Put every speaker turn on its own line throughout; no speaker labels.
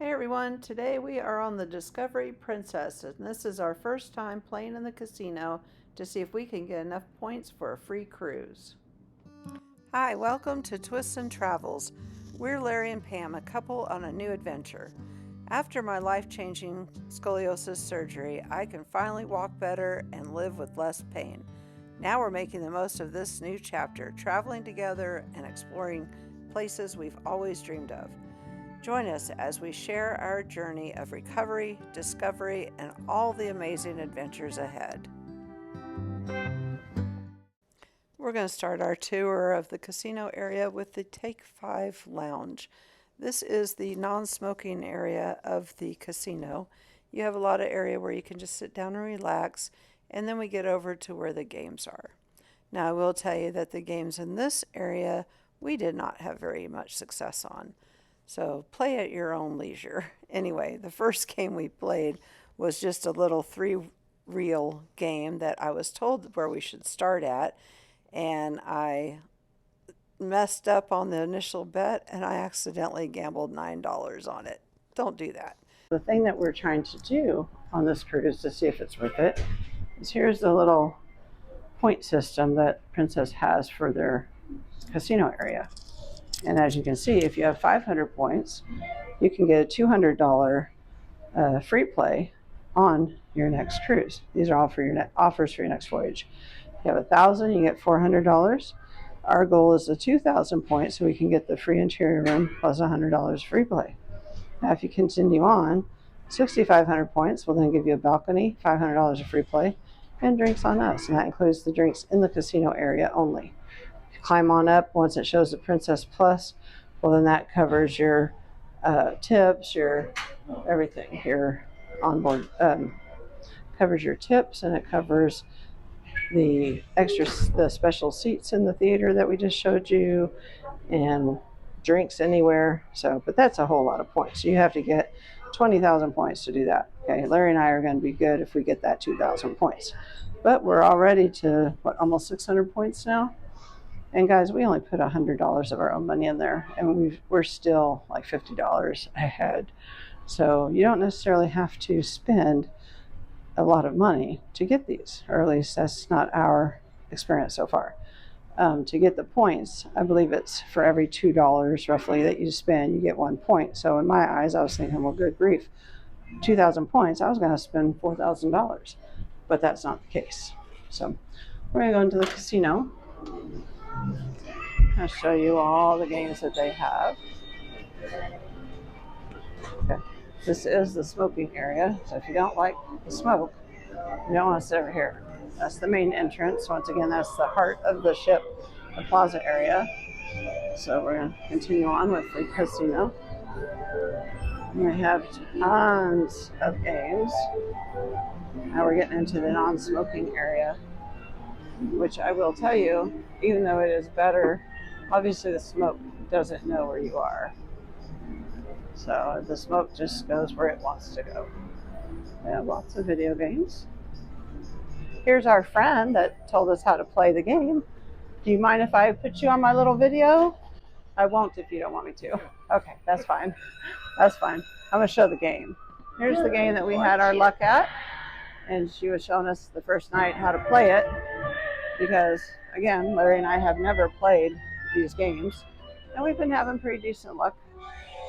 Hey everyone, today we are on the Discovery Princess, and this is our first time playing in the casino to see if we can get enough points for a free cruise. Hi, welcome to Twists and Travels. We're Larry and Pam, a couple on a new adventure. After my life-changing scoliosis surgery, I can finally walk better and live with less pain. Now we're making the most of this new chapter, traveling together and exploring places we've always dreamed of. Join us as we share our journey of recovery, discovery, and all the amazing adventures ahead. We're going to start our tour of the casino area with the Take 5 Lounge. This is the non-smoking area of the casino. You have a lot of area where you can just sit down and relax, and then we get over to where the games are. Now, I will tell you that the games in this area we did not have very much success on. So play at your own leisure. Anyway, the first game we played was just a little three-reel game that I was told where we should start at, and I messed up on the initial bet and I accidentally gambled $9 on it. Don't do that. The thing that we're trying to do on this cruise to see if it's worth it is here's the little point system that Princess has for their casino area. And as you can see, if you have 500 points, you can get a $200 free play on your next cruise. These are all for your offers for your next voyage. If you have 1,000, you get $400. Our goal is the 2,000 points, so we can get the free interior room plus $100 free play. Now, if you continue on, 6,500 points will then give you a balcony, $500 of free play, and drinks on us. And that includes the drinks in the casino area only. Climb on up. Once it shows the Princess Plus, well, then that covers your tips, your everything, your onboard covers your tips, and it covers the special seats in the theater that we just showed you, and drinks anywhere. So, but that's a whole lot of points. You have to get 20,000 points to do that. Okay, Larry and I are going to be good if we get that 2,000 points. But we're already to almost 600 points now. And guys, we only put $100 of our own money in there, and we're still like $50 ahead. So you don't necessarily have to spend a lot of money to get these, or at least that's not our experience so far. To get the points, I believe it's for every $2 roughly that you spend, you get 1 point. So in my eyes, I was thinking, well, good grief, 2,000 points, I was going to spend $4,000, but that's not the case. So we're going to go into the casino. I'll show you all the games that they have. Okay. This is the smoking area, so if you don't like the smoke, you don't want to sit over here. That's the main entrance. Once again, that's the heart of the ship, the plaza area. So we're going to continue on with the casino. We have tons of games. Now we're getting into the non-smoking area, which I will tell you, even though it is better, obviously the smoke doesn't know where you are. So the smoke just goes where it wants to go. We have lots of video games. Here's our friend that told us how to play the game. Do you mind if I put you on my little video? I won't if you don't want me to. Okay, that's fine. That's fine. I'm going to show the game. Here's the game that we had our luck at. And she was showing us the first night how to play it. Because, again, Larry and I have never played these games. And we've been having pretty decent luck.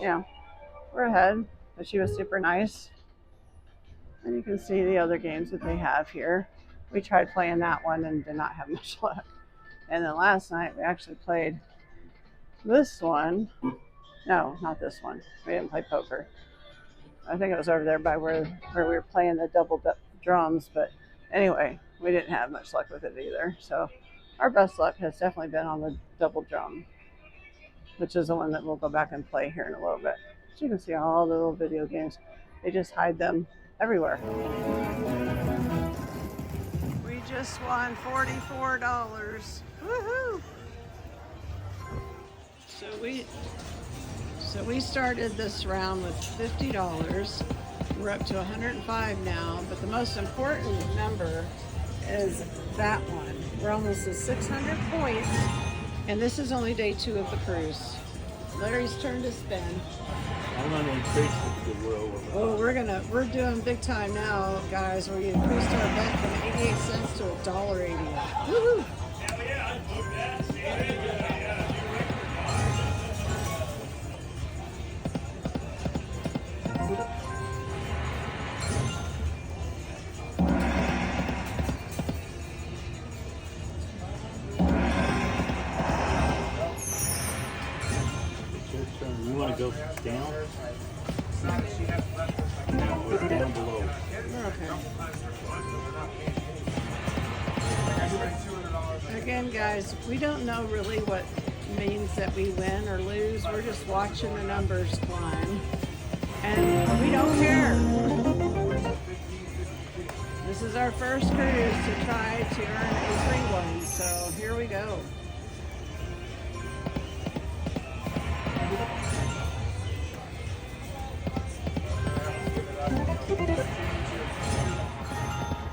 You know, we're ahead. But she was super nice. And you can see the other games that they have here. We tried playing that one and did not have much luck. And then last night we actually played this one. No, not this one. We didn't play poker. I think it was over there by where we were playing the double drums. But anyway, we didn't have much luck with it either. So our best luck has definitely been on the double drum, which is the one that we'll go back and play here in a little bit. So you can see all the little video games. They just hide them everywhere. We just won $44. Woohoo! So we started this round with $50. We're up to 105 now, but the most important number is that one. We're almost at 600 points, and this is only day 2 of the cruise. Larry's turn to spin. Oh, we're doing big time now, guys. We increased our bet from 88 cents to $1.80. Woo-hoo!
You want to go down? Or down below?
Okay. Again, guys, we don't know really what means that we win or lose. We're just watching the numbers climb. And we don't care. This is our first cruise to try to earn a free one. So here we go.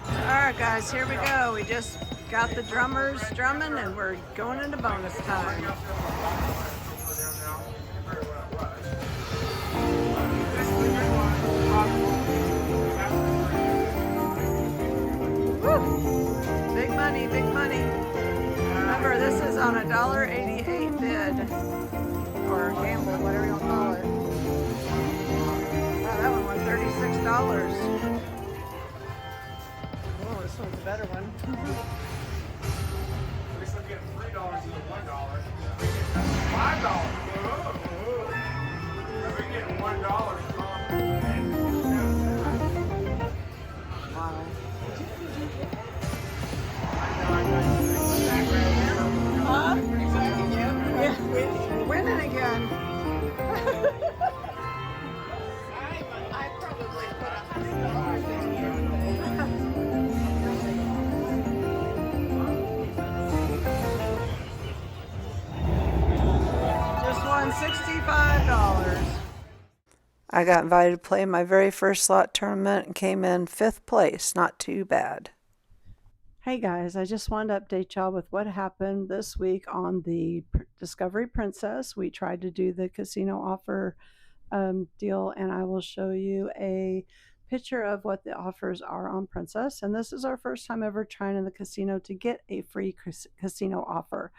Alright guys, here we go. We just got the drummers drumming and we're going into bonus time. Woo! Big money, big money. Remember, this is on a $1.88 bid. Or gamble, whatever you want to call it. Wow, that one won $36. Oh, this one's a better one.
At least I'm getting $3 instead of $1. $5. We get $1.
Wow. Huh? Yeah, we're winning again. I probably put $100 in here. Just won $65. I got invited to play my very first slot tournament and came in 5th place. Not too bad. Hey guys, I just wanted to update y'all with what happened this week on the Discovery Princess. We tried to do the casino offer deal, and I will show you a picture of what the offers are on Princess. And this is our first time ever trying in the casino to get a free casino offer.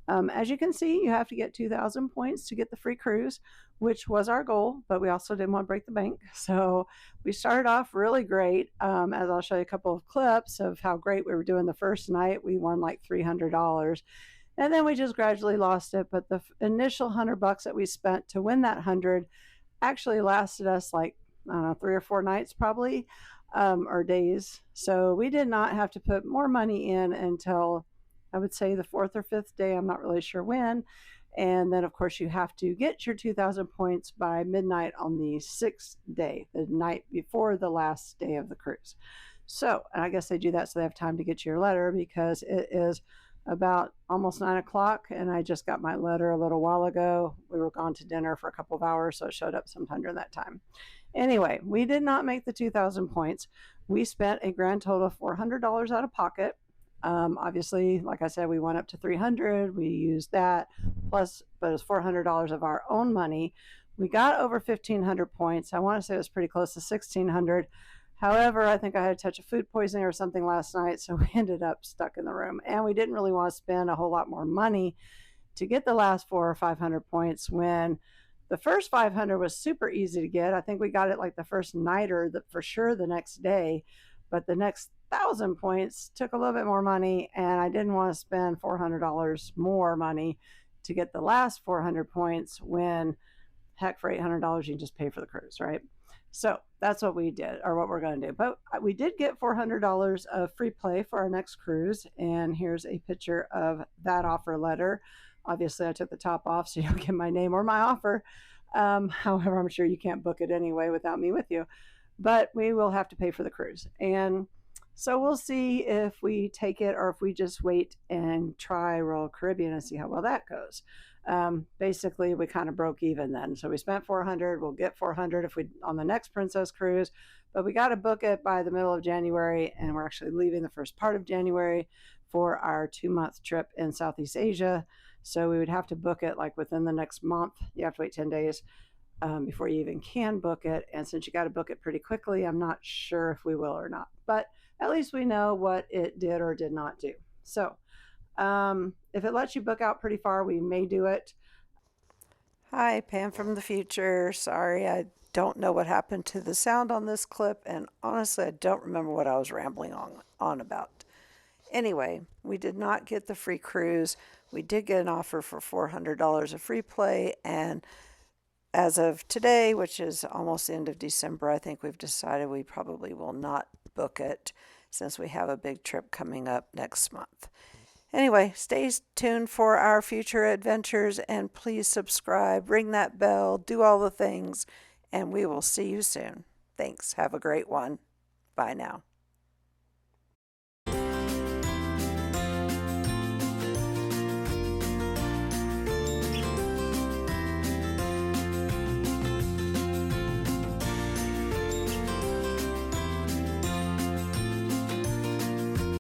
As you can see, you have to get 2,000 points to get the free cruise, which was our goal, but we also didn't want to break the bank. So we started off really great. As I'll show you a couple of clips of how great we were doing the first night. We won like $300. And then we just gradually lost it. But the initial $100 that we spent to win that 100 actually lasted us like, I don't know, 3 or 4 nights probably, or days. So we did not have to put more money in until I would say the 4th or 5th day. I'm not really sure when. And then, of course, you have to get your 2,000 points by midnight on the 6th day, the night before the last day of the cruise. So, and I guess they do that so they have time to get your letter, because it is about almost 9 o'clock, and I just got my letter a little while ago. We were gone to dinner for a couple of hours, so it showed up sometime during that time. Anyway, we did not make the 2,000 points. We spent a grand total of $400 out of pocket. Obviously, like I said, we went up to 300. We used that plus, but it was $400 of our own money. We got over 1,500 points. I want to say it was pretty close to 1,600. However, I think I had a touch of food poisoning or something last night, so we ended up stuck in the room. And we didn't really want to spend a whole lot more money to get the last 400 or 500 points when the first 500 was super easy to get. I think we got it like the first night or for sure the next day. But the next 1,000 points took a little bit more money, and I didn't want to spend $400 more money to get the last 400 points when, heck, for $800 you can just pay for the cruise, right? So that's what we did, or what we're going to do. But we did get $400 of free play for our next cruise, and here's a picture of that offer letter. Obviously, I took the top off so you don't get my name or my offer. However, I'm sure you can't book it anyway without me with you. But we will have to pay for the cruise. And so we'll see if we take it or if we just wait and try Royal Caribbean and see how well that goes. Basically, we kind of broke even then. So we spent 400. We'll get 400 if we on the next Princess cruise. But we got to book it by the middle of January. And we're actually leaving the first part of January for our 2-month trip in Southeast Asia. So we would have to book it like within the next month. You have to wait 10 days. before you even can book it. And since you got to book it pretty quickly, I'm not sure if we will or not. But at least we know what it did or did not do. So if it lets you book out pretty far, we may do it. Hi, Pam from the future. Sorry, I don't know what happened to the sound on this clip, and honestly, I don't remember what I was rambling on about. Anyway, we did not get the free cruise. We did get an offer for $400 of free play, and as of today, which is almost the end of December, I think we've decided we probably will not book it since we have a big trip coming up next month. Anyway, stay tuned for our future adventures and please subscribe, ring that bell, do all the things, and we will see you soon. Thanks. Have a great one. Bye now.